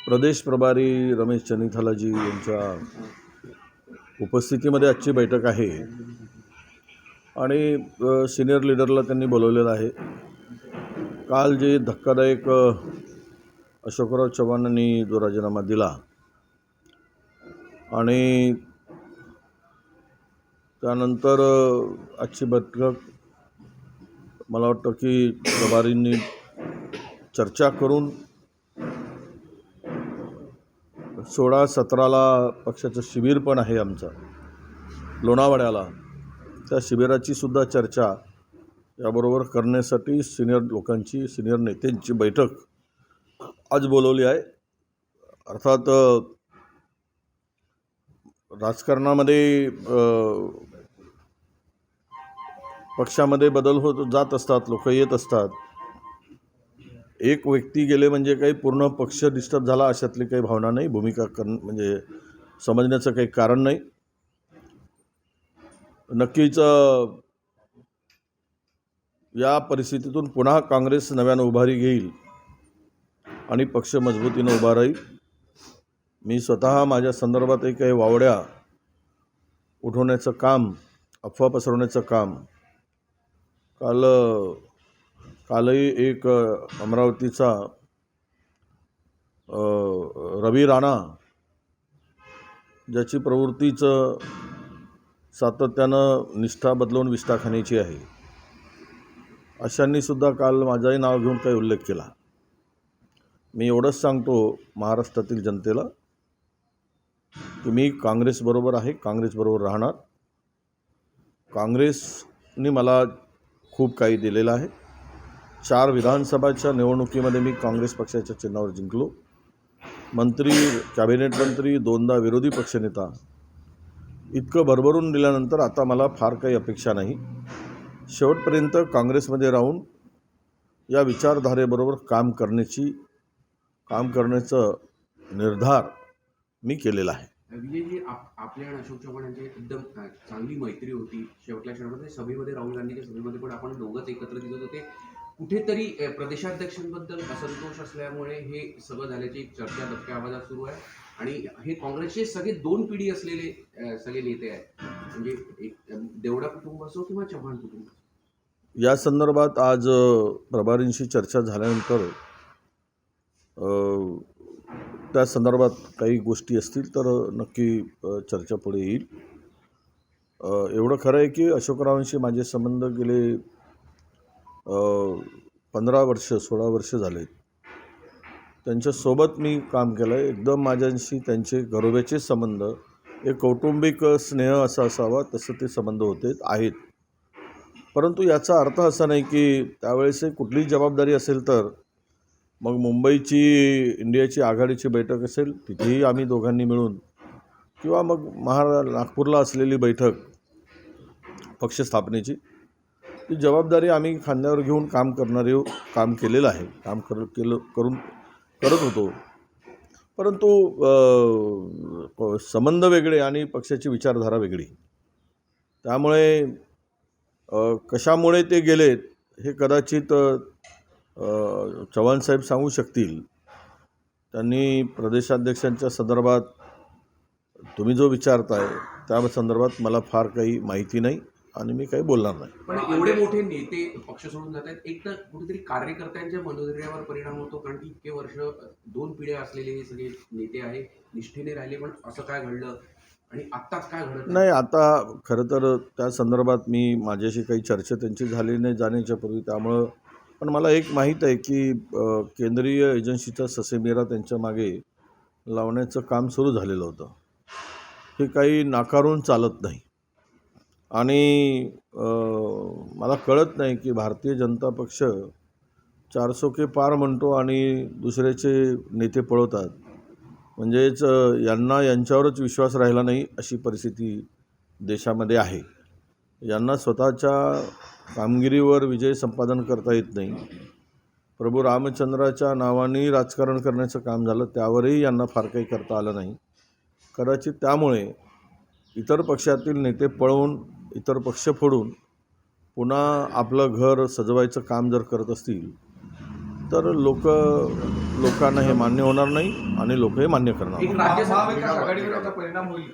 प्रदेश प्रभारी रमेश चन्नीथालाजी यांच्या उपस्थितीमध्ये आजची बैठक आहे आणि सिनियर लीडरला त्यांनी बोलवलेलं आहे। काल जे धक्कादायक अशोकराव चव्हाणांनी जो राजीनामा दिला आणि त्यानंतर आजची बैठक मला वाटतं की प्रभारींनी चर्चा करून 16-17ला पक्षाचं शिबिर पण आहे आमचं लोणावळ्याला, त्या शिबिराची सुद्धा चर्चा याबरोबर करण्यासाठी सिनियर नेत्यांची बैठक आज बोलवली आहे। अर्थात राजकारणामध्ये पक्षामध्ये बदल होत जात असतात, लोक येत असतात। एक व्यक्ती गेले म्हणजे काही पूर्ण पक्ष डिस्टर्ब झाला अशातली काही भावना नाही, भूमिका म्हणजे समजण्याचं काही कारण नाही। नक्कीच या परिस्थितीतून पुन्हा काँग्रेस नव्यानं उभारी घेईल आणि पक्ष मजबूतीनं उभा राहील। मी स्वतः माझ्या संदर्भातही काही वावड्या उठवण्याचं काम, अफवा पसरवण्याचं काम कालही एक अमरावतीचा रवी राणा, ज्याची प्रवृत्तीचं सातत्यानं निष्ठा बदलून विष्ठा खाण्याची आहे, अशांनी सुद्धा काल माझंही नाव घेऊन काही उल्लेख केला। मी एवढंच सांगतो महाराष्ट्रातील जनतेला की मी काँग्रेसबरोबर आहे, काँग्रेसबरोबर राहणार। काँग्रेसने मला खूप काही दिलेलं आहे। 4 विधानसभाच्या निवडणुकीमध्ये मी काँग्रेस पक्षाच्या चिन्हावर जिंकलो, मंत्री, कॅबिनेट मंत्री, 2दा विरोधी पक्षनेता। इतकं भरभरून दिल्यानंतर आता मला फार काही अपेक्षा नाही। शेवटपर्यंत काँग्रेसमध्ये राहून या विचारधारेबरोबर काम करण्याचा निर्धार मी केलेला आहे। विजयजी, आपल्या आणि अशोक चव्हाण यांची एकदम चांगली मैत्री होती। शेवटच्या क्षणामध्ये सभेमध्ये, राहुल गांधीच्या सभेमध्ये पण आपण दोघंच एकत्र दिसत होते। कुठेतरी प्रदेशाध्यक्षांबद्दल असंतोष असल्यामुळे हे सगळं झाल्याची एक चर्चा दबक्या आवाजात सुरू आहे आणि हे काँग्रेसचे सगळे 2 पिढी असलेले सगळे नेते आहेत, म्हणजे एक देवडा कुटुंब असो किंवा चव्हाण कुटुंब। या संदर्भात आज प्रभारींशी चर्चा झाल्यानंतर त्या संदर्भात काही गोष्टी असतील तर नक्की चर्चा पुढे येईल। एवढं खरं आहे की अशोकरावांशी माझे संबंध गेले 15 वर्ष 16 वर्ष झाले। त्यांच्यासोबत मी काम केलं आहे। एकदम माझ्यांशी त्यांचे घरोब्याचे संबंध, एक कौटुंबिक स्नेह असा असावा तसं ते संबंध आहेत। परंतु याचा अर्थ असा नाही की त्यावेळेस कुठलीही जबाबदारी असेल तर मग मुंबईची इंडियाची आघाडीची बैठक असेल तिथेही आम्ही दोघांनी मिळून, किंवा मग नागपूरला असलेली बैठक पक्ष स्थापनेची, ती जबाबदारी आम्ही खांद्यावर घेऊन काम केलेलं आहे, करत होतो। परंतु संबंध वेगळे आणि पक्षाची विचारधारा वेगळी, त्यामुळे कशामुळे ते गेलेत हे कदाचित चव्हाण साहेब सांगू शकतील। त्यांनी प्रदेशाध्यक्षांच्या संदर्भात तुम्ही जो विचारताय त्या संदर्भात मला फार काही माहिती नाही आणि मी काही बोलणार नाही। पण एवढे मोठे नेते पक्ष सोडून जात आहेत, एक तर कुठेतरी कार्यकर्त्यांच्या मनोधैर्यावर परिणाम होतो, कारण की इतके वर्ष 2 पिढ्या असलेले हे सगळे नेते आहे, निष्ठेने राहिले, पण असं काय घडलं आणि आत्ताच काय घडत नाही। आता खरं तर त्या संदर्भात माझ्याशी काही चर्चा त्यांची झाली नाही जाण्याच्या पूर्वी, त्यामुळं पण मला एक माहीत आहे की केंद्रीय एजन्सीचा ससेमिरा त्यांच्या मागे लावण्याचं काम सुरू झालेलं होतं। हे काही नाकारून चालत नाही आणि मला कळत नाही की भारतीय जनता पक्ष 400 के पार म्हणतो आणि दुसऱ्याचे नेते पळवतात, म्हणजेच यांच्यावरच विश्वास राहिला नाही अशी परिस्थिती देशामध्ये आहे। यांना स्वतःच्या कामगिरीवर विजय संपादन करता येत नाही। प्रभू रामचंद्राच्या नावाने राजकारण करण्याचं काम झालं, त्यावरही यांना फार काही करता आलं नाही। कदाचित त्यामुळे इतर पक्षातील नेते पळवून, इतर पक्ष फोडून पुन्हा आपलं घर सजवायचं काम जर करत असतील तर लोकांना हे मान्य होणार नाही आणि लोक हे मान्य करणार एक नाही. राज्य महाविकास आघाडीवर याचा परिणाम होईल.